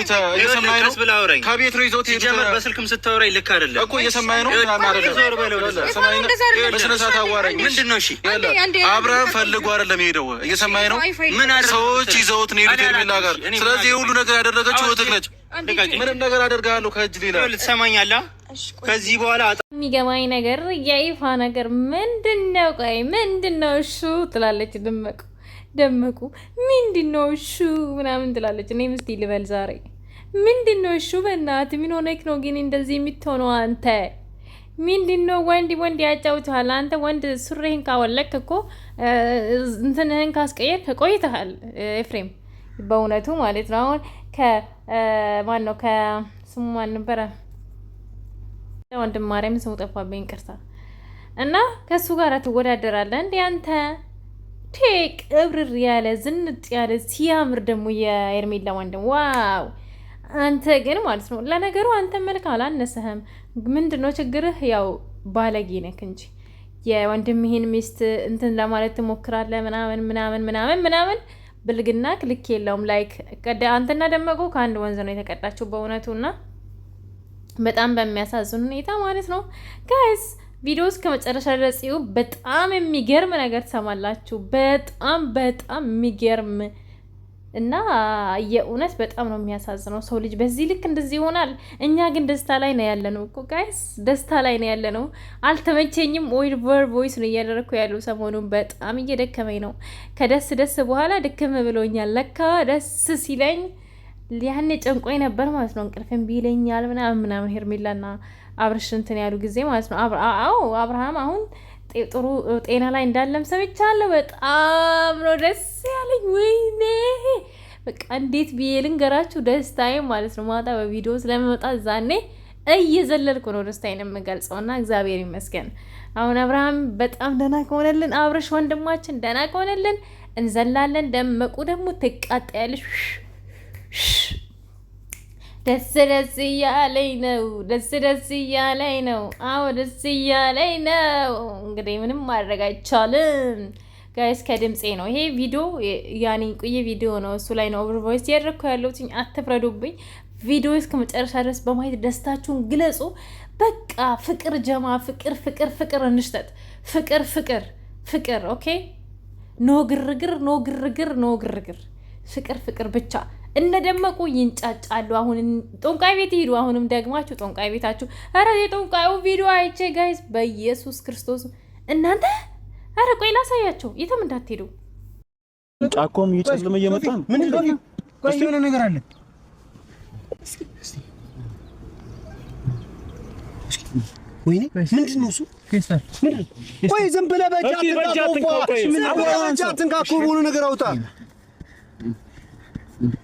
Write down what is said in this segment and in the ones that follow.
በፊት እየሰማኸኝ ነው? ከቤት ነው ይዞት ጀመር። በስልክም ስታወራኝ ልክ አይደለም እኮ እየሰማኸኝ ነው? በስነ ስርዓት አዋራኝ። ምንድን ነው? እሺ አብረን ፈልጎ አይደለም ሄደው እየሰማኸኝ ነው? ሰዎች ይዘውት ነው የሄዱት ሄርሜላ ጋር። ስለዚህ የሁሉ ነገር ያደረገችው እህትህ ነች። ምንም ነገር አደርጋለሁ ከእጅ ሌላ ልትሰማኛለህ? ከዚህ በኋላ የሚገባኝ ነገር የይፋ ነገር ምንድነው? ቆይ ምንድነው እሱ ትላለች ደመቁ ምንድነው እሱ ምናምን ትላለች። እኔ ምስቲ ልበል ዛሬ ምንድነው እሱ? በእናትህ ምን ሆነክ ነው ግን እንደዚህ የምትሆነው አንተ? ምንድነው? ወንድ ያጫውታል። አንተ ወንድ ሱሪህን ካወለክ እኮ እንትንህን ካስቀየርክ ቆይተሃል ኤፍሬም፣ በእውነቱ ማለት ነው። አሁን ከማን ነው ከስሙ ማን ነበረ? ወንድም ማርያም ስሙ ጠፋብኝ፣ ይቅርታ። እና ከሱ ጋር ትወዳደራለህ እንዴ አንተ? ቴክ እብርር ያለ ዝንጥ ያለ ሲያምር ደግሞ የኤርሜላ ወንድም ዋው! አንተ ግን ማለት ነው። ለነገሩ አንተ መልክ አላነሰህም። ምንድነው ችግርህ? ያው ባለጌ ነክ እንጂ የወንድምህን ሚስት እንትን ለማለት ትሞክራለህ ምናምን ምናምን ምናምን ምናምን ብልግና ልክ የለውም። ላይክ አንተና ደመቁ ከአንድ ወንዝ ነው የተቀዳችው በእውነቱና በጣም በሚያሳዝን ሁኔታ ማለት ነው። ጋይስ ቪዲዮ እስከ መጨረሻ ድረስ ይሁ በጣም የሚገርም ነገር ትሰማላችሁ። በጣም የሚገርም እና የእውነት በጣም ነው የሚያሳዝነው። ሰው ልጅ በዚህ ልክ እንደዚህ ይሆናል። እኛ ግን ደስታ ላይ ነው ያለነው እኮ ጋይስ፣ ደስታ ላይ ነው ያለነው። አልተመቸኝም። ቮይስ ነው እያደረኩ ያለው ሰሞኑን በጣም እየደከመኝ ነው። ከደስ በኋላ ድክም ብሎኛል። ለካ ደስ ሲለኝ ያኔ ጨንቆኝ ነበር ማለት ነው። እንቅልፍም ቢለኛል ምናምን ሄርሜላና አብርሽ እንትን ያሉ ጊዜ ማለት ነው። አብርሃም አሁን ጥሩ ጤና ላይ እንዳለም ሰምቻለሁ። በጣም ነው ደስ ያለኝ። ወይኔ በቃ እንዴት ብዬ ልንገራችሁ ደስታዬ ማለት ነው። ማታ በቪዲዮ ስለመጣት ዛኔ እየዘለልኩ ነው ደስታዬን የምገልጸው እና እግዚአብሔር ይመስገን። አሁን አብርሃም በጣም ደህና ከሆነልን፣ አብርሽ ወንድማችን ደህና ከሆነልን እንዘላለን። ደመቁ ደግሞ ትቃጠያለሽ። ደስ እያለኝ ነው። ደስ እያለኝ ነው። አዎ ደስ እያለኝ ነው። እንግዲህ ምንም ማድረግ አይቻልም ጋይስ። ከድምፄ ነው ይሄ ቪዲዮ ያኔ ቆየ ቪዲዮ ነው። እሱ ላይ ነው ኦቨር ቮይስ ያደረኩ ያለሁት። አትፍረዱብኝ። ቪዲዮ እስከ መጨረሻ ድረስ በማየት ደስታችሁን ግለጹ። በቃ ፍቅር ጀማ ፍቅር እንሽተት። ፍቅር ኦኬ። ኖ ግርግር ፍቅር ብቻ። እነደመቁ ይንጫጫሉ። አሁን ጦንቃይ ቤት ይሄዱ። አሁንም ደግማችሁ ጦንቃይ ቤታችሁ። አረ የጦንቃዩ ቪዲዮ አይቼ ጋይስ በኢየሱስ ክርስቶስ እናንተ። አረ ቆይ ላሳያቸው። የትም እንዳትሄዱ። ጫኮም እየጨለመ እየመጣ ነው። ምን ነው? ቆይ የሆነ ነገር አለ። ወይኔ ምንድን ነው እሱ? ቆይ ዝም ብለህ በእጃትን ካኮ በሆነ ነገር አውጣ።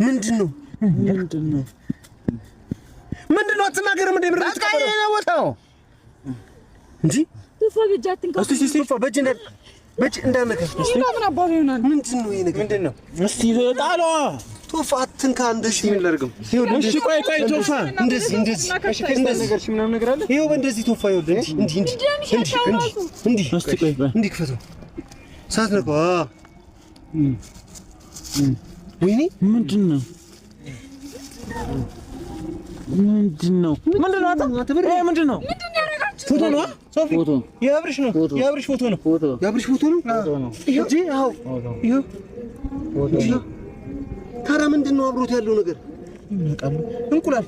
ምንድነው? አትናገርም እንዴ? ምንድነው? አቃዬ ነው ቦታው እንጂ ተፈበጃትን ካኮ በእጅ እንዳነከ ምን አባቱ ይሆናል? ምንድነው ይሄ ነገር? ምንድነው? እስቲ ጣሏ ቶፋ አትንካ። እንደሺ ምን ላድርገው? እሺ ቆይ ቶፋ እንደዚህ ነገር ምናምን ነገር አለ። ይሄው በእንደዚህ ቶፋ ይወልድ እንዲህ እስቲ ቆይ እንዲህ ክፈተው። ሳት ነካ ወይኔ ምንድነው? ይሄ ምንድነው? ፎቶ ነው። ሶፊ የአብርሽ ነው። የአብርሽ ፎቶ ነው። ይሄ ታራ ምንድነው? አብሮት ያለው ነገር እንቁላል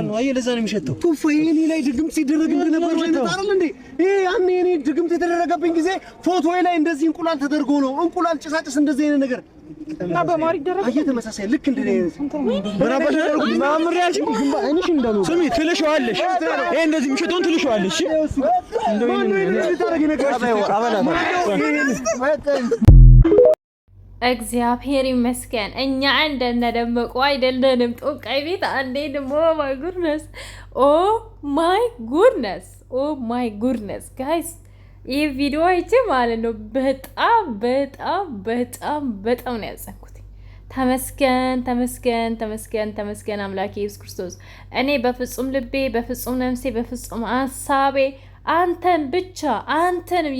ነው። አየህ ለዛ ነው የሚሸተው። ቶፋ የኔ ላይ ድግምት ሲደረግ እንደነበር አይደል እንዴ? ይሄ ያኔ የኔ ድግምት የተደረገብኝ ጊዜ ፎቶዬ ላይ እንደዚህ እንቁላል ተደርጎ ነው። እንቁላል ጭሳጭስ እንደዚህ አይነት ነገር እና በማር ይደረግ። አየህ ተመሳሳይ ልክ እንደኔ በራባሽ ማምሪያሽ እንሽ እንዳሉ ስሚ ትልሽዋለሽ። ይሄ እንደዚህ የሚሸተውን ትልሽዋለሽ። እንደው ይሄን ታረጊ ነገር አበላ እግዚአብሔር ይመስገን እኛ እንደነደመቁ አይደለንም። ጦንቃይ ቤት አንዴ ደግሞ ኦ ማይ ጉድነስ ጋይስ ይህ ቪዲዮ አይቼ ማለት ነው በጣም ነው ያዘንኩት። ተመስገን አምላኬ ኢየሱስ ክርስቶስ። እኔ በፍጹም ልቤ በፍጹም ነፍሴ በፍጹም ሀሳቤ አንተን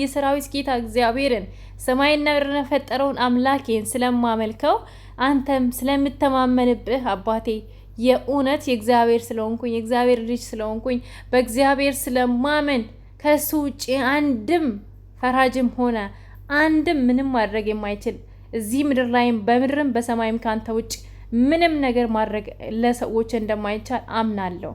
የሰራዊት ጌታ እግዚአብሔርን ሰማይና ምድርን የፈጠረውን አምላኬን ስለማመልከው አንተም ስለምተማመንብህ አባቴ የእውነት የእግዚአብሔር ስለሆንኩኝ የእግዚአብሔር ልጅ ስለሆንኩኝ በእግዚአብሔር ስለማመን ከሱ ውጭ አንድም ፈራጅም ሆነ አንድም ምንም ማድረግ የማይችል እዚህ ምድር ላይም በምድርም በሰማይም ካንተ ውጭ ምንም ነገር ማድረግ ለሰዎች እንደማይቻል አምናለሁ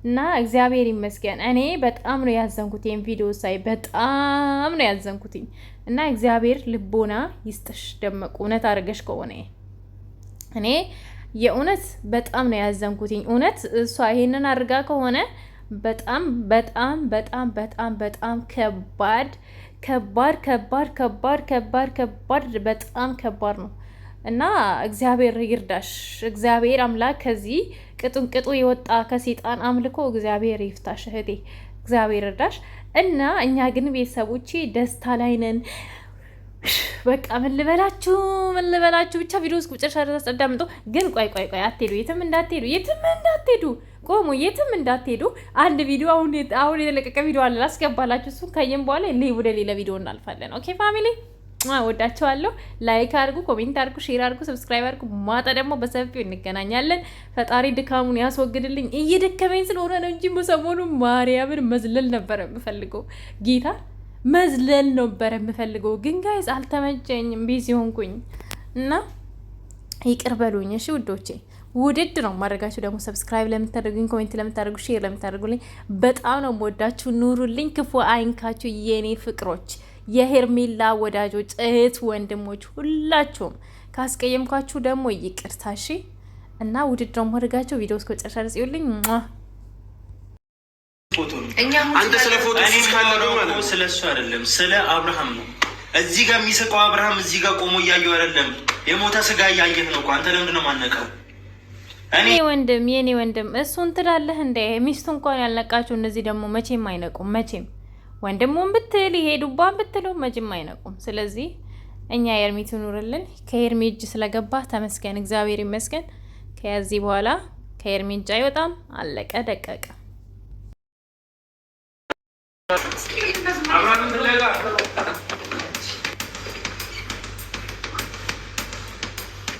እና እግዚአብሔር ይመስገን። እኔ በጣም ነው ያዘንኩት ይሄን ቪዲዮ ሳይ በጣም ነው ያዘንኩት እና እግዚአብሔር ልቦና ይስጥሽ ደመቁ እውነት አድርገሽ ከሆነ እኔ የእውነት በጣም ነው ያዘንኩት። እውነት እሷ ይሄንን አድርጋ ከሆነ በጣም በጣም በጣም በጣም በጣም ከባድ ከባድ ከባድ ከባድ ከባድ ከባድ በጣም ከባድ ነው እና እግዚአብሔር ይርዳሽ። እግዚአብሔር አምላክ ከዚህ ቅጡ የወጣ ከሰይጣን አምልኮ እግዚአብሔር ይፍታሽ እህቴ፣ እግዚአብሔር ይርዳሽ። እና እኛ ግን ቤተሰቦቼ ደስታ ላይ ነን። በቃ ምን ልበላችሁ ብቻ ቪዲዮ እስከ መጨረሻ ድረስ አዳምጡ። ግን ቆይ አትሄዱ፣ የትም እንዳትሄዱ ቆሙ፣ የትም እንዳትሄዱ። አንድ ቪዲዮ አሁን የተለቀቀ ቪዲዮ አለ ላስገባላችሁ። እሱን ካየን በኋላ ወደ ሌላ ቪዲዮ እናልፋለን። ኦኬ ፋሚሊ ወዳቸዋለሁ። ላይክ አድርጉ፣ ኮሜንት አድርጉ፣ ሼር አድርጉ፣ ሰብስክራይብ አድርጉ። ማታ ደግሞ በሰፊው እንገናኛለን። ፈጣሪ ድካሙን ያስወግድልኝ። እየደከመኝ ስለሆነ ነው እንጂ ሰሞኑን ማርያምን መዝለል ነበረ የምፈልገው ጌታ መዝለል ነበረ የምፈልገው ግን ጋይዝ አልተመቸኝም፣ ቢዚ ሆንኩኝ እና ይቅር በሉኝ እሺ ውዶቼ። ውድድ ነው ማድረጋችሁ ደግሞ ሰብስክራይብ ለምታደርጉኝ፣ ኮሜንት ለምታደርጉ፣ ሼር ለምታደርጉልኝ በጣም ነው የምወዳችሁ። ኑሩልኝ፣ ክፉ አይንካችሁ የኔ ፍቅሮች፣ የሄርሜላ ወዳጆች፣ እህት ወንድሞች ሁላችሁም። ካስቀየምኳችሁ ደግሞ ይቅርታ እሺ። እና ውድድ ነው ማድረጋችሁ። ቪዲዮ እስከ መጨረሻ ድረስ ይውልኝ። አንተ ስለ ፎቶ ስለ እሱ አይደለም ስለ አብርሃም ነው። እዚህ ጋር የሚስቀው አብርሃም እዚህ ጋር ቆሞ እያየው አይደለም፣ የሞተ ስጋ እያየህ ነው። አንተ ለምንድን ነው የማነቀው? የኔ ወንድም እሱን ትላለህ እንደ ሚስቱ እንኳን ያልነቃችሁ እነዚህ ደግሞ መቼም አይነቁም። መቼም ወንድሙን ብትል ይሄ ዱባን ብትለው መቼም አይነቁም። ስለዚህ እኛ የኤርሚ ትኑርልን። ከኤርሚ እጅ ስለገባ ተመስገን፣ እግዚአብሔር ይመስገን። ከዚህ በኋላ ከኤርሚ እጅ አይወጣም። አለቀ ደቀቀ።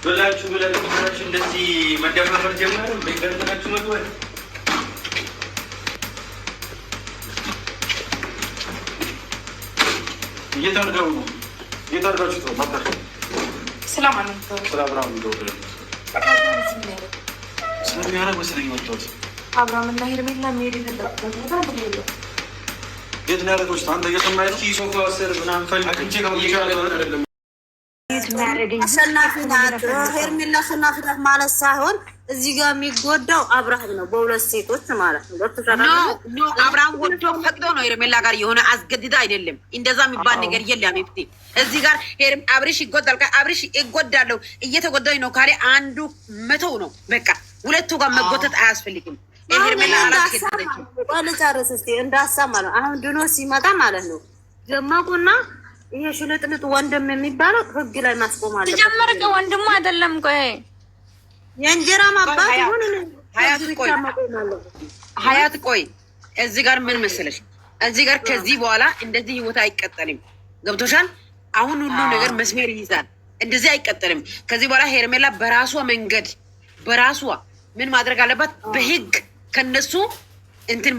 ብላችሁ እንደዚህ መደፋፈር ጀመረ። በእንገርናችሁ መግባት እየታርጋው ነው እየታርጋችሁ ነው ማጣ ሰላም አለይኩም ሰላም አብራም እንደወደ ስለሚያረግ ወሰለኝ ወጣው አብራም እና ሄርሜላ ሜሪ ተደረገ የት ነው ያደረገው? አንተ እየሰማኸኝ ነው? ሶፋ ስር ምናምን ፈልግቼ አይደለም አሸናፊ ናት ሄርሜላ። አሸናፊ ናት ማለት ሳይሆን እዚህ ጋር የሚጎዳው አብርሃም ነው፣ በሁለት ሴቶች ማለት ነው። አብርሃም ወዶ ፈቅዶ ነው ሄርሜላ ጋር የሆነ አስገድዳ አይደለም። እንደዛ የሚባል ነገር የለም። ይፍቲ እዚህ ጋር አብርሽ ይጎዳል፣ አብርሽ ይጎዳለው እየተጎዳኝ ነው ካለ አንዱ መተው ነው በቃ። ሁለቱ ጋር መጎተት አያስፈልግም። ልጨርስ እስኪ እንዳሳብ ማለት አሁን ድኖ ሲመጣ ማለት ነው ደመቁና ይሄ ሽልጥልጥ ወንድም የሚባለው ህግ ላይ ማስቆም አለ። ተጀመረ ወንድሙ አይደለም። ቆይ የእንጀራ ማባት ይሁን ሀያት ቆይ እዚህ ጋር ምን መሰለሽ፣ እዚህ ጋር ከዚህ በኋላ እንደዚህ ህይወት አይቀጠልም። ገብቶሻል? አሁን ሁሉ ነገር መስመር ይይዛል። እንደዚህ አይቀጠልም። ከዚህ በኋላ ሄርሜላ በራሷ መንገድ በራሷ ምን ማድረግ አለባት? በህግ ከነሱ እንትን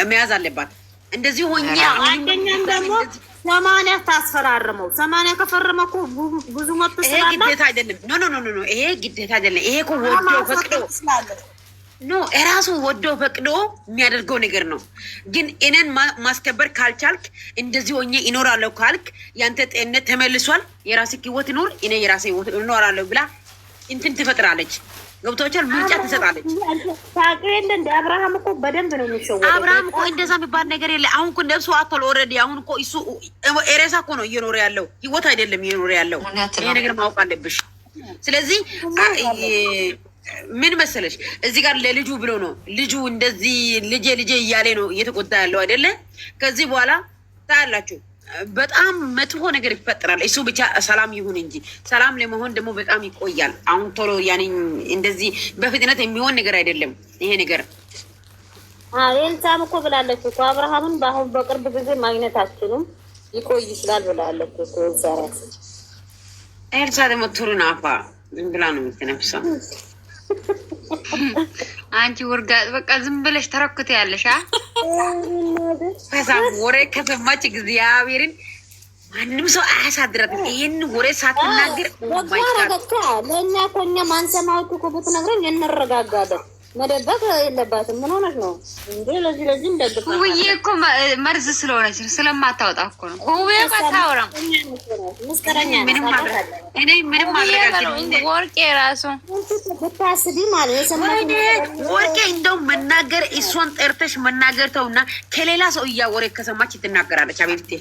መያዝ አለባት። እንደዚህ ሆኛ አንደኛም ደግሞ 80 ታስፈራረመው 80 ከፈረመው እኮ ብዙ መጥቶ ይሄ ግዴታ አይደለም። ኖ ይሄ ግዴታ አይደለም። ይሄ እኮ ወዶ ፈቅዶ እራሱ ወዶ ፈቅዶ የሚያደርገው ነገር ነው። ግን እኔን ማስከበር ካልቻልክ እንደዚህ ሆኜ ይኖራለሁ ካልክ ያንተ ጤንነት ተመልሷል። የራስህ ህይወት ይኖር፣ እኔ የራሴ ህይወት እኖራለሁ ብላ እንትን ትፈጥራለች። ገብቶቻል? ምርጫ ትሰጣለች። ታውቂው እንደ አብርሃም እኮ በደንብ ነው የሚሸወደው። አብርሃም እኮ እንደዛ የሚባል ነገር የለ። አሁን እኮ ነፍሱ አጥቷል ኦልሬዲ። አሁን እኮ እሱ ኤሬሳ እኮ ነው እየኖረ ያለው፣ ህይወት አይደለም እየኖረ ያለው። ይሄ ነገር ማወቅ አለብሽ። ስለዚህ ምን መሰለሽ እዚህ ጋር ለልጁ ብሎ ነው ልጁ እንደዚህ ልጄ እያለ ነው እየተቆጣ ያለው አይደለ? ከዚህ በኋላ ታያላችሁ በጣም መጥፎ ነገር ይፈጠራል። እሱ ብቻ ሰላም ይሁን እንጂ ሰላም ለመሆን ደግሞ በጣም ይቆያል። አሁን ቶሎ ያኔ እንደዚህ በፍጥነት የሚሆን ነገር አይደለም ይሄ ነገር። ኤልሳም እኮ ብላለች እኮ አብርሃምን በአሁን በቅርብ ጊዜ ማግኘታችንም ይቆይ ይችላል ብላለች እኮ ኤልሳ ደግሞ ቱሩን አፋ ዝም ብላ ነው የምትነፍሰው። አንቺ ውርጋጥ በቃ ዝም ብለሽ ተረክተ ያለሽ ከዛም ወሬ ከሰማች እግዚአብሔርን ማንም ሰው አያሳድራትም። ይሄን ወሬ ሳትናገር ለእኛ ኮኛ ማንሰማው እኮ ብትነግረን እንረጋጋለን። መደበቅ የለባትም። ምን ሆነሽ ነው እንዴ? ለዚህ እንደግፋ ውዬ እኮ መርዝ ስለሆነች ስለማታወጣ እኮ ነው። ውዬ ባታወራም ምስከረኛ ምንም ማድረግ እኔ ምንም ማድረግ ወርቄ ራሱ ብታስቢ ማለት የሰማኝ ወርቄ እንደው መናገር እሷን ጠርተሽ መናገር ተውና ከሌላ ሰው እያወረ ከሰማች ትናገራለች። አቤቴ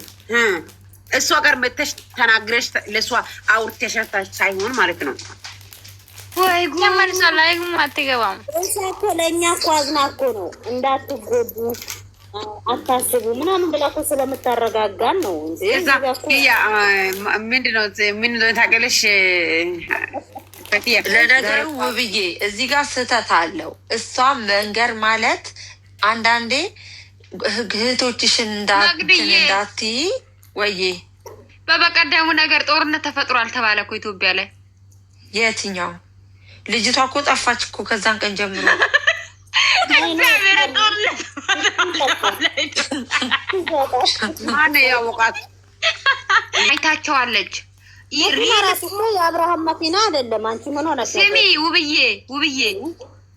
እሷ ጋር መተሽ ተናግረሽ ለሷ አውርተሽ ሳይሆን ማለት ነው። ወይ ጉማን ሰላይ አትገባም። እሷ ለእኛ እኮ አዝና እኮ ነው እንዳትጎዱ አታስቡ ምናምን ብላ እኮ ስለምታረጋጋን ነው። ምንድነው ታውቂያለሽ? ለነገሩ ውብዬ እዚህ ጋር ስህተት አለው። እሷ መንገር ማለት አንዳንዴ እህቶችሽን እንዳትዪ ወይዬ በበቀደሙ ነገር ጦርነት ተፈጥሯል ተባለ እኮ ኢትዮጵያ ላይ። የትኛው? ልጅቷ እኮ ጠፋች እኮ ከዛን ቀን ጀምሮ። ማነው ያወቃት? አይታቸዋለች። የአብርሃም መኪና አይደለም። አንቺ ምን ሆነ? ስሚ ውብዬ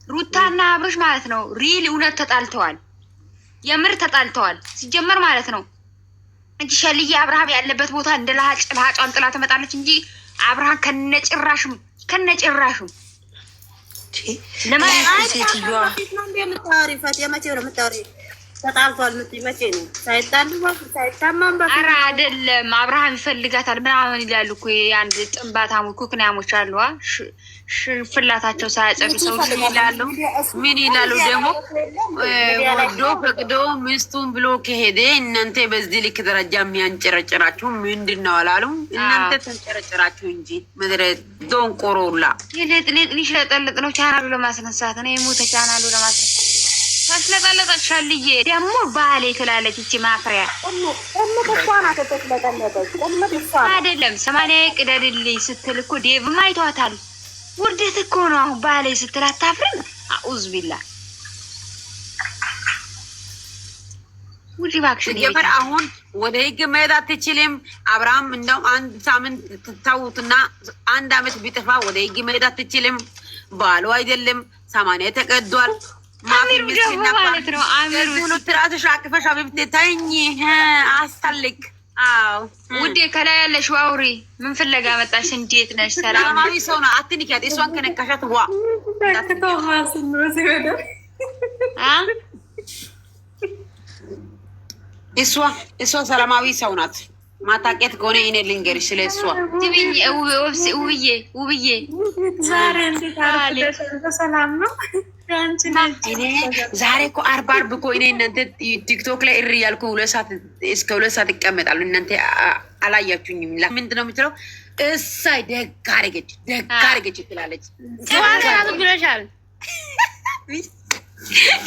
ሩታና አብርሽ ማለት ነው ሪል እውነት ተጣልተዋል። የምር ተጣልተዋል ሲጀመር ማለት ነው እንጂ ሸልዬ አብርሃም ያለበት ቦታ እንደ ለሃጯን ጥላ ትመጣለች እንጂ አብርሃም ከነጭራሽም ሴትዮዋ ተጣልቷል። መቼ ነው ሳይጣሉ ሳይታማም ኧረ አይደለም አብርሃም ይፈልጋታል ምናምን ይላሉ እኮ የአንድ ጥንባታሙ ኩክናሞች አሉ። ፍላታቸው ሳያጸዱ ሰው ምን ይላሉ ደግሞ ወዶ ፈቅዶ ሚስቱን ብሎ ከሄደ እናንተ በዚህ ልክ ደረጃ የሚያንጨረጭራችሁ ምንድን ነው አላሉም? እናንተ ተንጨረጭራችሁ እንጂ ምድረ ዶንቆሮላ ሊሽለጠልጥ ነው ቻናሉ ለማስነሳት ነው የሞተ ቻናሉ ለማስነሳት ታስለጠለጠች። ሸልዬ ደግሞ ባሌ ትላለች እቺ ማፍሪያ አይደለም 80 ቅደድልኝ ስትል እኮ ዴቭም አይቷታል። ውርደት እኮ ነው። አሁን ባሌ ስትል አታፍርም? አኡዝ ቢላ ውጪ እባክሽ። ጀፈር አሁን ወደ ህግ መሄድ አትችልም። አብርሃም እንደውም አንድ ሳምንት ትታውትና 1 አመት ቢጠፋ ወደ ህግ መሄድ አትችልም። ባሉ አይደለም 80 ተቀዷል። ማለት ነው አምሩ ትራስሽ አቅፈሽ አብብቴ ታኝ አስታልክ። አዎ ውዴ ከላይ ያለሽ አውሪ። ምን ፍለጋ መጣሽ? እንዴት ነሽ? ሰላማዊ ሰው ነው። አትንኪያት። እሷን ከነካሻት ዋ እሷ ሰላማዊ ሰው ናት። ማታውቂያት ከሆነ እኔ ልንገርሽ ስለ እሷ ትብኝ ውብዬ ዛሬ እንዴት አረፈሽ? በሰላም ነው? ዛሬ እኮ አርብ እኮ እኔ እናንተ ቲክቶክ ላይ እሪ ያልኩ እስከ 2 ሰዓት ይቀመጣሉ። እናንተ አላያችሁኝም። ምንድን ነው የምትለው? እሳይ ደግ አደረገች ትላለች። ብለሻል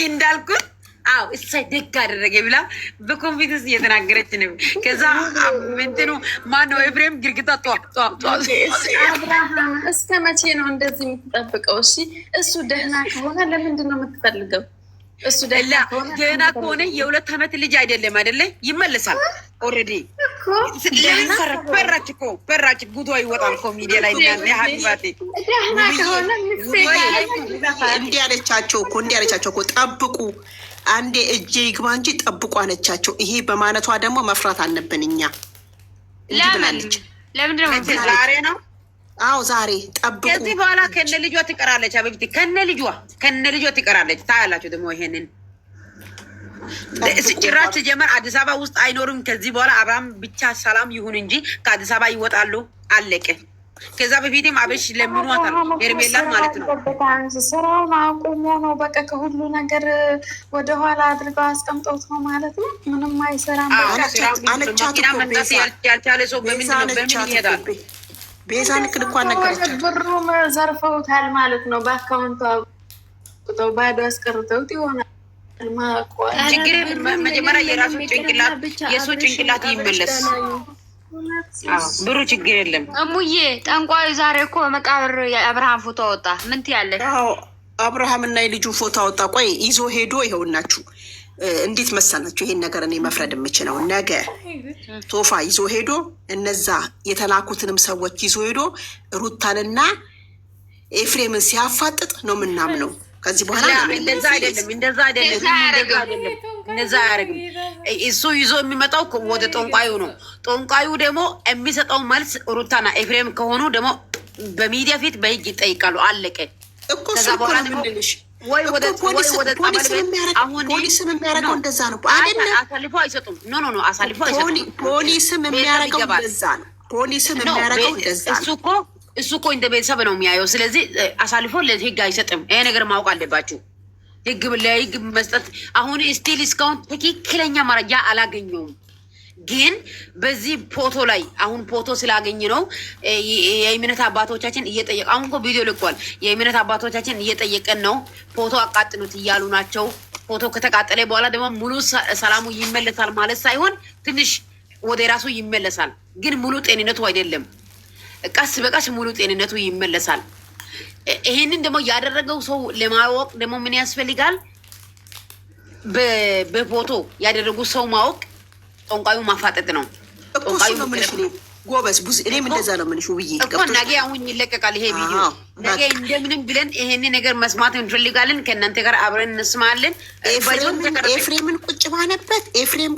እንዳልኩት አዎ እሳይ ደግ አደረገ ብላ በኮንፊደንስ እየተናገረች ነው። ከዛ ምንድን ነው ማነው ኤፍሬም ግርግታ አብርሃም እስከ መቼ ነው እንደዚህ የምትጠብቀው? እሺ እሱ ደህና ከሆነ ለምንድን ነው የምትፈልገው? እሱ ደህና ከሆነ የ2 አመት ልጅ አይደለም አይደለ? ይመለሳል። ኦልሬዲ ፈራች ጉዷ ይወጣል እኮ ሚዲያ ላይ ሀቢባቴ እንዲህ ያለቻቸው እኮ ጠብቁ አንዴ እጄ ይግባ እንጂ ጠብቁ አለቻቸው። ይሄ በማለቷ ደግሞ መፍራት አለብን እኛ። ለምንድን ዛሬ ነው? አዎ ዛሬ ጠብቁ። ከዚህ በኋላ ከነ ልጇ ትቀራለች። አበብቲ ከነ ልጇ ትቀራለች። ታያላችሁ ደግሞ ይሄንን ጭራሽ ጀመር አዲስ አበባ ውስጥ አይኖርም ከዚህ በኋላ። አብርሃም ብቻ ሰላም ይሁን እንጂ ከአዲስ አበባ ይወጣሉ። አለቀ። ከዛ በፊትም አበሽ ለምኗታል ሄርሜላን ማለት ነው። ስራውን አቁሞ ነው በቃ ከሁሉ ነገር ወደኋላ አድርገው አስቀምጦት ነው ማለት ነው። ምንም አይሰራም መኪና መንዳት ያልቻለ ሰው በምን ይሄዳል? ቤዛ ንክድ እንኳን ነገረቻት። ብሩም ዘርፈውታል ማለት ነው። በአካውንቱ አውጥተው ባዶ አስቀርተውት ይሆናል። ችግር መጀመሪያ የራሱ ጭንቅላት የእሱ ጭንቅላት ይመለስ። ብሩ ችግር የለም። እሙዬ ጠንቋዩ ዛሬ እኮ መቃብር የአብርሃም ፎቶ አወጣ። ምን ትያለሽ? አብርሃም እና የልጁ ፎቶ አወጣ። ቆይ ይዞ ሄዶ ይኸውናችሁ፣ እንዴት መሰላችሁ ይሄን ነገር እኔ መፍረድ የምችለው ነገ ቶፋ ይዞ ሄዶ እነዛ የተላኩትንም ሰዎች ይዞ ሄዶ ሩታንና ኤፍሬምን ሲያፋጥጥ ነው የምናምነው። ከዚህ በኋላ እንደዛ አይደለም፣ እንደዛ አያደርግም። እሱ ይዞ የሚመጣው ወደ ጠንቋዩ ነው። ጠንቋዩ ደግሞ የሚሰጠው መልስ ሩታና ኤፍሬም ከሆኑ ደግሞ በሚዲያ ፊት በህግ ይጠይቃሉ። አለቀ እኮ። ከዛ በኋላ ምንድንሽ ፖሊስም የሚያደርገው እንደዛ ነው አይደለም? አሳልፎ አይሰጡም። ኖ አሳልፎ አይሰጡም። ፖሊስም የሚያደርገው እንደዛ ነው። ፖሊስም የሚያደርገው እንደዛ ነው። እሱ እኮ እንደ ቤተሰብ ነው የሚያየው። ስለዚህ አሳልፎ ለህግ አይሰጥም። ይሄ ነገር ማወቅ አለባችሁ። ለህግ መስጠት አሁን ስቲል እስካሁን ትክክለኛ መረጃ አላገኘውም። ግን በዚህ ፎቶ ላይ አሁን ፎቶ ስላገኝ ነው የእምነት አባቶቻችን እየጠየቀ አሁን እኮ ቪዲዮ ልኳል። የእምነት አባቶቻችን እየጠየቀን ነው። ፎቶ አቃጥሉት እያሉ ናቸው። ፎቶ ከተቃጠለ በኋላ ደግሞ ሙሉ ሰላሙ ይመለሳል ማለት ሳይሆን ትንሽ ወደ ራሱ ይመለሳል። ግን ሙሉ ጤንነቱ አይደለም። ቀስ በቀስ ሙሉ ጤንነቱ ይመለሳል። ይሄንን ደግሞ ያደረገው ሰው ለማወቅ ደግሞ ምን ያስፈልጋል? በፎቶ ያደረጉት ሰው ማወቅ ጠንቋዩ ማፋጠጥ ነው። ጠንቋዩ ነው ምንሽ ጎበዝ ብዙ እኔም እንደዛ ነው ምንሽ ውብዬ እኮ ነገ አሁን ይለቀቃል ይሄ ቪዲዮ። ነገ እንደምንም ብለን ይሄን ነገር መስማት እንፈልጋለን። ከእናንተ ጋር አብረን እንስማለን። ኤፍሬምን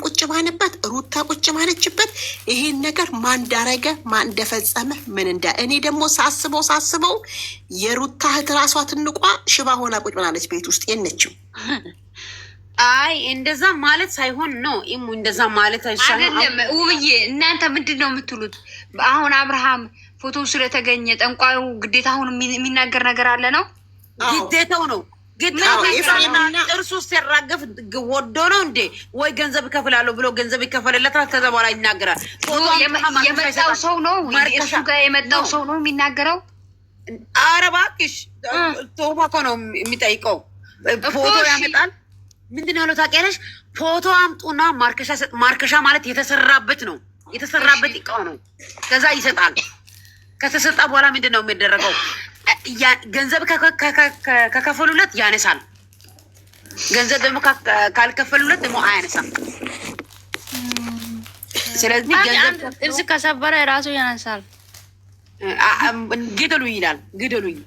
ቁጭ ባነበት ሩታ ቁጭ ባለችበት ይሄን ነገር ማን እንዳረገ ማን እንደፈጸመ ምን እንዳ እኔ ደግሞ ሳስበው የሩታ እህት ራሷ ትንቋ ሽባ ሆና ቁጭ ብላለች ቤት ውስጥ የነችም። አይ እንደዛ ማለት ሳይሆን ነው ኢሙ እንደዛ ማለት አይደለም። ውብዬ እናንተ ምንድን ነው የምትሉት? አሁን አብርሃም ፎቶ ስለተገኘ ጠንቋዩ ግዴታ አሁን የሚናገር ነገር አለ ነው? ግዴታው ነው። እርሱ ሲያራገፍ ወዶ ነው እንዴ? ወይ ገንዘብ ይከፍላለሁ ብሎ ገንዘብ ይከፈልለታል። ከዛ በኋላ ይናገራል። የመጣው ሰው ነው እሱ ጋር የመጣው ሰው ነው የሚናገረው። ኧረ እባክሽ ቶባ እኮ ነው የሚጠይቀው። ፎቶ ያመጣል። ምንድን ነው ያለው ታውቂያለሽ? ፎቶ አምጡና ማርከሻ ማለት የተሰራበት ነው፣ የተሰራበት እቃው ነው። ከዛ ይሰጣል። ከተሰጣ በኋላ ምንድን ነው የሚደረገው? ገንዘብ ከከፈሉለት ያነሳል። ገንዘብ ደግሞ ካልከፈሉለት ደግሞ አያነሳም። ስለዚህ ገንዘብ ጥርስ ከሰበረ ራሱ ያነሳል። ግደሉኝ ይላል። ግደሉኝ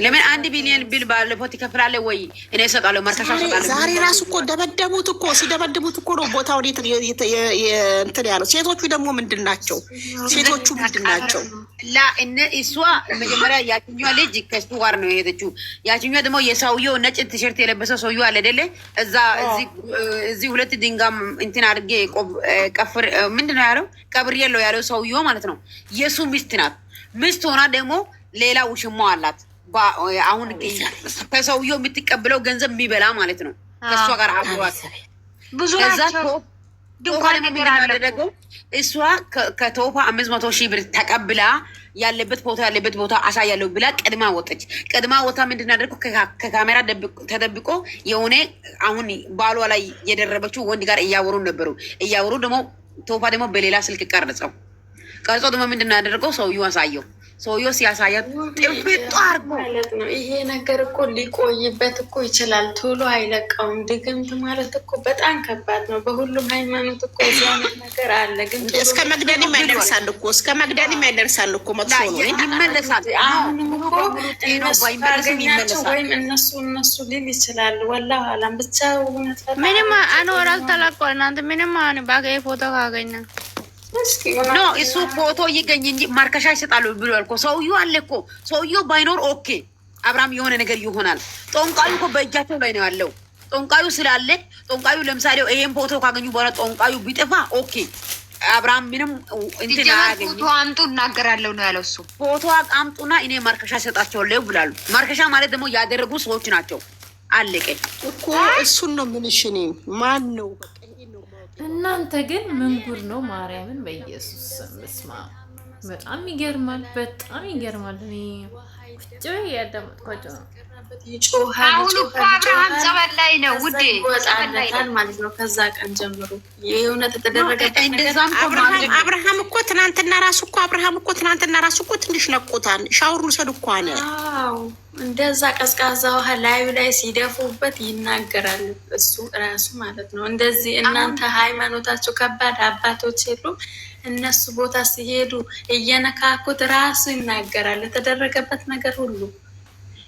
ለምን 1 ቢሊዮን ቢል ባለፈው ትከፍላለህ ወይ? እኔ እሰጣለሁ፣ ማርከሻ እሰጣለሁ። ዛሬ ራሱ እኮ ሲደበድቡት እኮ ነው ቦታው እንትን ያለው። ሴቶቹ ደግሞ ምንድን ናቸው? እሷ መጀመሪያ ያችኛዋ ልጅ ከሱ ጋር ነው የሄደችው። ያችኛዋ ደግሞ የሰውየው ነጭ ቲሸርት የለበሰው ሰውየው አለ አይደለ? እዚህ 2 ድንጋም እንትን አድርጌ ቀፍር ምንድን ነው ያለው? ቀብር የለው ያለው ሰውየው ማለት ነው። የሱ ሚስት ናት። ሚስት ሆና ደግሞ ሌላ ውሽማ አላት። አሁን ከሰውየው የምትቀብለው ገንዘብ የሚበላ ማለት ነው። ከእሷ ጋር አብሯት ብዙ ናቸው። ድንኳን ነገር አደረገው። እሷ ከቶፋ 500 ሺህ ብር ተቀብላ ያለበት ቦታ አሳያለሁ ብላ ቀድማ ወጣች። ቀድማ ወጣ ምንድን አደረገው? ከካሜራ ተደብቆ የሆነ አሁን ባሏ ላይ የደረበችው ወንድ ጋር እያወሩ ነበሩ። እያወሩ ደግሞ ቶፋ ደግሞ በሌላ ስልክ ቀርጾ ደግሞ ምንድን ያደረገው? ሰውየው አሳየው። ሰውየው ሲያሳያት ጥፍጥ አርጎ ማለት ነው። ይሄ ነገር እኮ ሊቆይበት እኮ ይችላል፣ ቶሎ አይለቀውም። ድግምት ማለት እኮ በጣም ከባድ ነው። በሁሉም ሃይማኖት እኮ እዚህ አይነት ነገር አለ። ግን እስከ መግደልም ያደርሳል እኮ መጥፎ ነው። ይመለሳል። አሁንም እኮ ወይም እነሱ ሊል ይችላል። ወላሂ አላም ብቻ ምንም አኖራል ተላቆ እናንተ ምንም ባገ ፎቶ ካገኘ ኖ እሱ ፎቶ ይገኝ እንጂ ማርከሻ ይሰጣሉ ብሏል እኮ ሰውየው አለ እኮ። ሰውየው ባይኖር ኦኬ አብርሃም የሆነ ነገር ይሆናል። ጠንቋዩ እኮ በእጃቸው ላይ ነው ያለው። ጠንቋዩ ስላለ ጠንቋዩ ለምሳሌ ይሄን ፎቶ ካገኙ በኋላ ጠንቋዩ ቢጠፋ ኦኬ አብርሃም ምንም እንትን አያገኝ። ፎቶ አምጡ እናገራለሁ ነው ያለው እሱ። ፎቶ አምጡና እኔ ማርከሻ ሰጣቸዋለሁ ብላሉ። ማርከሻ ማለት ደግሞ ያደረጉ ሰዎች ናቸው። አለቀ እኮ እሱን ነው ምን እሺ እኔ ማን ነው እናንተ ግን ምን ጉድ ነው? ማርያምን በኢየሱስ ስም በጣም ይገርማል፣ በጣም ይገርማል። እኔ ቁጭ ያዳመጥኳቸው ነው። ይጮሃል። አሁን እኮ አብርሃም ጸበል ላይ ነው ውዴ፣ ይወጣለታል ማለት ነው። ከዛ ቀን ጀምሮ የእውነት የተደረገበት አብርሃም እኮ ትናንትና ራሱ እኮ ትንሽ ለቆታል። ሻወር ውሰድ እኮ አለ። አዎ እንደዛ ቀዝቃዛ ውሃ ላዩ ላይ ሲደፉበት ይናገራል እሱ ራሱ ማለት ነው። እንደዚህ እናንተ ሃይማኖታቸው ከባድ አባቶች የሉ እነሱ ቦታ ሲሄዱ እየነካኩት ራሱ ይናገራል የተደረገበት ነገር ሁሉ።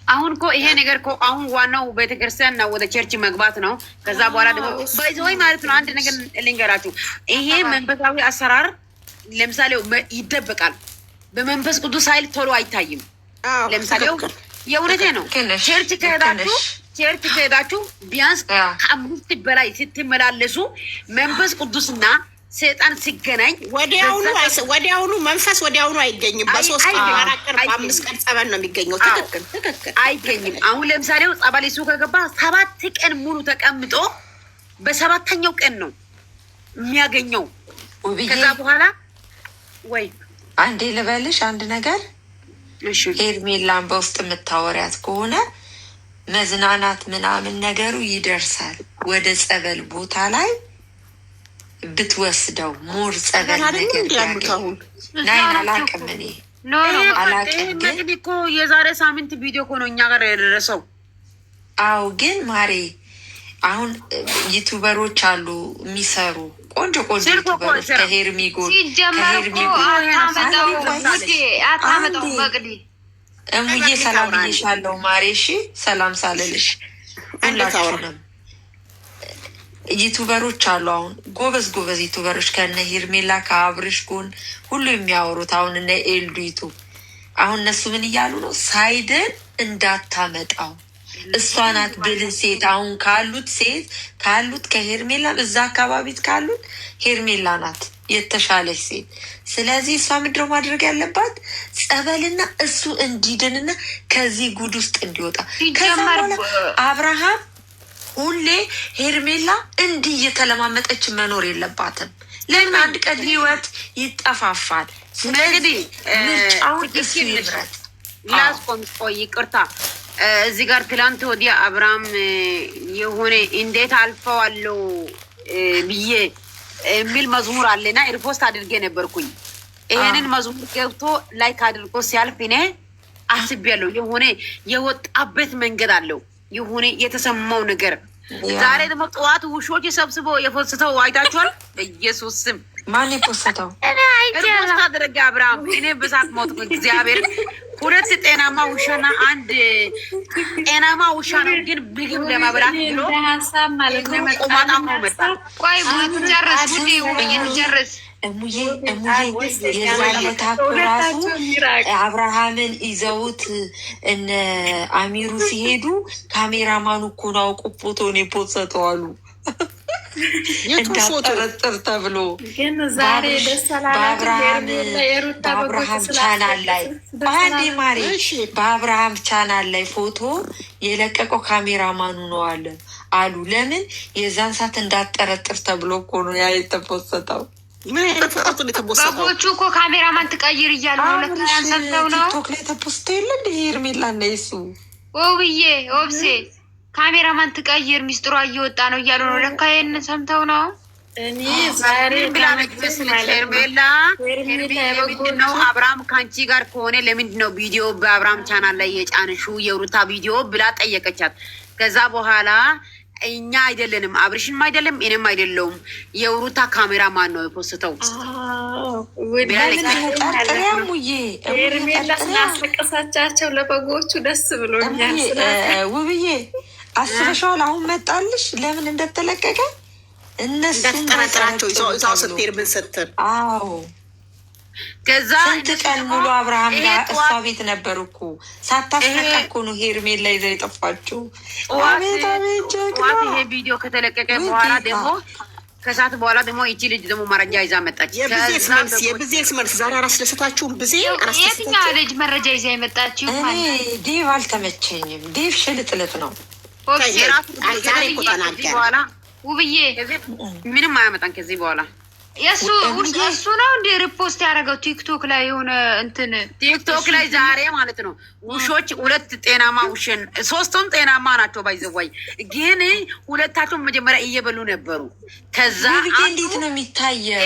አሁን እኮ ይሄ ነገር እኮ አሁን ዋናው ቤተክርስቲያን ነው፣ ወደ ቸርች መግባት ነው። ከዛ በኋላ ደግሞ ባይዘወይ ማለት ነው። አንድ ነገር ልንገራችሁ፣ ይሄ መንፈሳዊ አሰራር ለምሳሌ ይደበቃል። በመንፈስ ቅዱስ ኃይል ቶሎ አይታይም። ለምሳሌ የእውነቴ ነው። ቸርች ከሄዳችሁ ቢያንስ ከ5 በላይ ስትመላለሱ መንፈስ ቅዱስና ሰይጣን ሲገናኝ ወዲያውኑ መንፈስ ወዲያውኑ አይገኝም። በ3 ቀን 4 ቀን 5 ቀን ጸበል ነው የሚገኘው። ትክክል አይገኝም። አሁን ለምሳሌ ጸበል እሱ ከገባ 7 ቀን ሙሉ ተቀምጦ በ7ኛው ቀን ነው የሚያገኘው። ከዛ በኋላ ወይ አንዴ ልበልሽ አንድ ነገር። ሄርሜላን በውስጥ የምታወሪያት ከሆነ መዝናናት ምናምን ነገሩ ይደርሳል። ወደ ጸበል ቦታ ላይ ብትወስደው ሞር ጸበል ነገር ያገኝ ናይን አላቅም እኔ አላቅም። ግን እኮ የዛሬ ሳምንት ቪዲዮ እኮ ነው እኛ ጋር የደረሰው። አዎ ግን ማሬ አሁን ዩቱበሮች አሉ የሚሰሩ ቆንጆ ዩቱበሮች ከሄርሚጎል አታመጣው መቅዲ እሙዬ ሰላም ብዬሻለሁ ማሬ። እሺ ሰላም ሳልልሽ ሁላችሁንም ዩቱበሮች አሉ አሁን ጎበዝ ዩቱበሮች ከነ ሄርሜላ ከአብርሽ ጎን ሁሉ የሚያወሩት አሁን እነ ኤልዱ ዩቱብ አሁን እነሱ ምን እያሉ ነው? ሳይድን እንዳታመጣው እሷ ናት ብልህ ሴት። አሁን ካሉት ከሄርሜላ እዛ አካባቢ ካሉት ሄርሜላ ናት የተሻለች ሴት። ስለዚህ እሷ ምድረው ማድረግ ያለባት ጸበልና እሱ እንዲድንና ከዚህ ጉድ ውስጥ እንዲወጣ። ከዛ አብርሃም ሁሌ ሄርሜላ እንዲህ እየተለማመጠች መኖር የለባትም። ለምን አንድ ቀን ህይወት ይጠፋፋል። እንግዲህ ምርጫውን እሱ ይምረጥ። ቆይ ይቅርታ፣ እዚህ ጋር ትላንት ወዲያ አብርሃም የሆነ እንዴት አልፈዋለሁ ብዬ የሚል መዝሙር አለና ሪፖስት አድርጌ ነበርኩኝ። ይሄንን መዝሙር ገብቶ ላይክ አድርጎ ሲያልፍ እኔ አስቤያለሁ። የሆነ የወጣበት መንገድ አለው፣ የሆነ የተሰማው ነገር። ዛሬ ደግሞ ጠዋት ውሾች ሰብስበው የፖስተው አይታችኋል? በኢየሱስ ስም ማን የፖስተው? ሪፖስት አድርጌ አብርሃም እኔ በሳት ሞትኩ። እግዚአብሔር 2 ጤናማ ውሻና 1 ጤናማ ውሻ ነው፣ ግን ምግብ ለማብላት ብሎ ሀሳብ ማለት ነው። ቆማጣ ነው መጣ። ቆይ ጨርስ ቡዲ ጨርስ እሙዬ የዛለታ ራሱ አብርሃምን ይዘውት እነ አሚሩ ሲሄዱ ካሜራማኑ እኮ ነው አውቆ ፎቶን የፖስተዋሉ እንዳጠረጥር ተብሎ በአብርሃም ቻናል ላይ አንዴ ማሬ በአብርሃም ቻናል ላይ ፎቶ የለቀቀው ካሜራማኑ ነው አሉ። ለምን የዛን ሰዓት እንዳጠረጥር ተብሎ እኮ ነው ያ የተፖሰተው። በጎቹ እኮ ካሜራማን ትቀይር እያሉ ሁለተኛን ሰምተው ነው ቲክቶክ ላይ ተፖስቶ የለ እንደ ሄርሜላ እና የሱ ውብዬ ኦብሴ ካሜራማን ትቀይር ሚስጥሯ እየወጣ ነው እያሉ ነው። ለካ ይሄንን ሰምተው ነው። እኔ ዛሬ ሄርሜላ ነው አብርሃም ከአንቺ ጋር ከሆነ ለምንድን ነው ቪዲዮ በአብርሃም ቻናል ላይ የጫንሽው የሩታ ቪዲዮ ብላ ጠየቀቻት። ከዛ በኋላ እኛ አይደለንም፣ አብርሽም አይደለም፣ እኔም አይደለውም፣ የሩታ ካሜራማን ነው የፖስተው። ሄርሜላ ስላስለቀሳቻቸው ለበጎቹ ደስ ብሎኛል። ውብዬ አስበሽዋል? አሁን መጣልሽ ለምን እንደተለቀቀ እነሱ እንዳትጠረጥራቸው ይዛው ስትሄድ ምን ስትል። አዎ ከዛ ስንት ቀን ሙሉ አብርሃም ጋር እሷ ቤት ነበር እኮ ሳታስነቃ እኮ ነው ሄርሜላ ይዛ የጠፋችው። ይሄ ቪዲዮ ከተለቀቀ በኋላ ደግሞ ከሰዓት በኋላ ደግሞ ይቺ ልጅ ደግሞ መረጃ ይዛ መጣች። የብዜስ መልስ ዛሬ አላስደሰታችሁም? የትኛው ልጅ መረጃ ይዛ የመጣችው? እኔ ዴቭ አልተመቸኝም። ዴቭ ሽልጥልጥ ነው። በኋላ ውብዬ ምንም አያመጣም ከዚህ በኋላ እሱ ነው እንደ ሪፖስት ያደረገው ቲክቶክ ላይ የሆነ እንትን ቲክቶክ ላይ ዛሬ ማለት ነው። ውሾች ሁለት ጤናማ ውሽን ሶስቱም ጤናማ ናቸው። ባይዘዋይ ግን ሁለታቸው መጀመሪያ እየበሉ ነበሩ። ከዛ እንዴት ነው የሚታየው?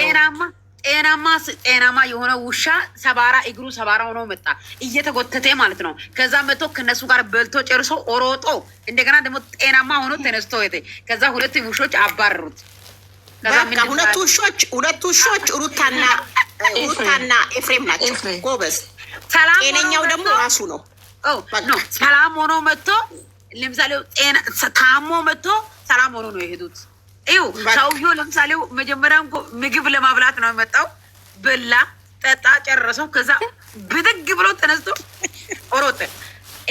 ጤናማ የሆነ ውሻ ሰባራ እግሩ ሰባራ ሆኖ መጣ እየተጎተተ ማለት ነው። ከዛ መቶ ከነሱ ጋር በልቶ ጨርሶ ኦሮጦ እንደገና ደግሞ ጤናማ ሆኖ ተነስቶ ሄደ። ከዛ ሁለት ውሾች አባረሩት። ሁለት ውሾች ሩታና ኤፍሬም ናቸው። ጎበዝ። ጤነኛው ደግሞ ራሱ ነው። ሰላም ሆኖ መጥቶ ለምሳሌ ታሞ መጥቶ ሰላም ሆኖ ነው የሄዱት። ይኸው ሰውዬው ለምሳሌ መጀመሪያ ምግብ ለማብላት ነው የመጣው። በላ ጠጣ ጨረሰው። ከዛ ብድግ ብሎ ተነስቶ ሮጠ።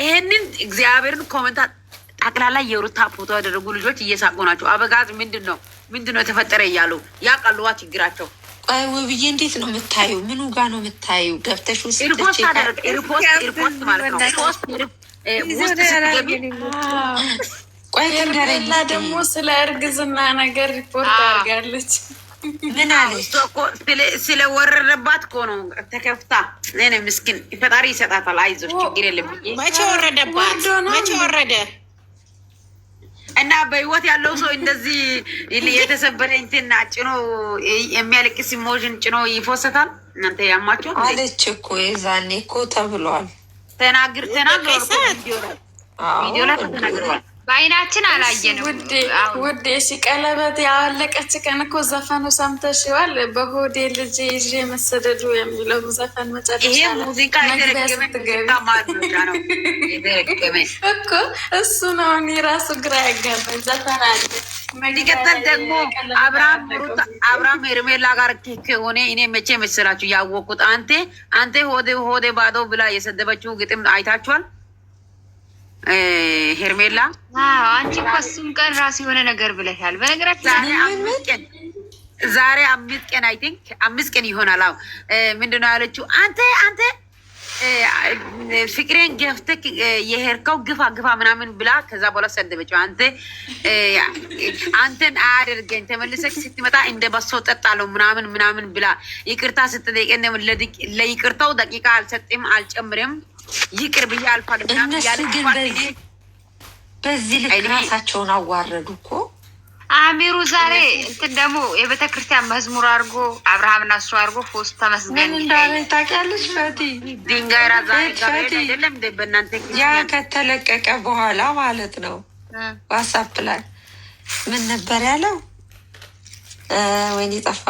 ይሄንን እግዚአብሔርን ኮመንታ ጠቅላላ የሩታ ፎቶ ያደረጉ ልጆች እየሳቁ ናቸው። አበጋዝ ምንድን ነው የተፈጠረ እያሉ ያቃሉዋ ችግራቸው። ቆይ ውብዬ እንዴት ነው የምታዩ? ምኑ ጋር ነው የምታዩ? ገብተሽ ውስጥ ሪፖስት ማለት ነው። ውስጥ ስትገቢ ቆይ ተንገረላ ደግሞ ስለ እርግዝና ነገር ሪፖርት አድርጋለች። ምን አለች? ስለወረደባት እኮ ነው ተከፍታ። እኔ ምስኪን ፈጣሪ ይሰጣታል። አይዞሽ ችግር የለም። መቼ ወረደባት? መቼ ወረደ? እና በህይወት ያለው ሰው እንደዚህ የተሰበረ እንትን ጭኖ የሚያለቅስ ኢሞሽን ጭኖ ይፎሰታል። እናንተ ያማቸው አለች እኮ የዛኔ እኮ ተብሏል። ተናግሯል። ቪዲዮ ላይ ተናግሯል። በአይናችን አላየንም። ውዴ ቀለበት ያለቀች ቀን እኮ ዘፈኑ ሰምተሽዋል? በሆዴ ልጅ ይዤ መሰደዱ የሚለው ዘፈን መጨረሻ ይሄ ሙዚቃ የተረገመ ነው እኮ እሱ ነው። እኔ ራሱ ግራ ያጋባኝ ዘፈን አለ። ሲቀጥል ደግሞ አብርሃም ሄርሜላ ጋር ከሆነ እኔ መቼ መሰላችሁ ያወቁት? አንተ ሆዴ ባዶ ብላ የሰደበችው ግጥም አይታችኋል? ሄርሜላ አንቺ እኮ እሱም ቀን ራሱ የሆነ ነገር ብለሻል። በነገራችን ዛሬ 5 ቀን አይ ቲንክ 5 ቀን ይሆናል። አዎ ምንድነው ያለችው? አንተ ፍቅሬን ገፍተህ የሄድከው ግፋ ምናምን ብላ ከዛ በኋላ ሰደበችው። አንተን አያደርገኝ ተመልሰህ ስትመጣ እንደ በሶ ጠጣለሁ ምናምን ብላ ይቅርታ ስትጠይቀን ለይቅርታው ደቂቃ አልሰጥም አልጨምርም ይቅር ብዬ አልፋለሁ። እነሱ ግን በዚህ ልክ ራሳቸውን አዋረዱ እኮ። አሚሩ ዛሬ እንትን ደግሞ የቤተክርስቲያን መዝሙር አድርጎ አብርሃምና እሱ አድርጎ ፎስት ተመስገን እንዳለ ታውቂያለሽ? ፈቲ ድንጋይ አይደለም በእናንተ ያ ከተለቀቀ በኋላ ማለት ነው። ዋትስአፕ ላይ ምን ነበር ያለው? ወይኔ ጠፋ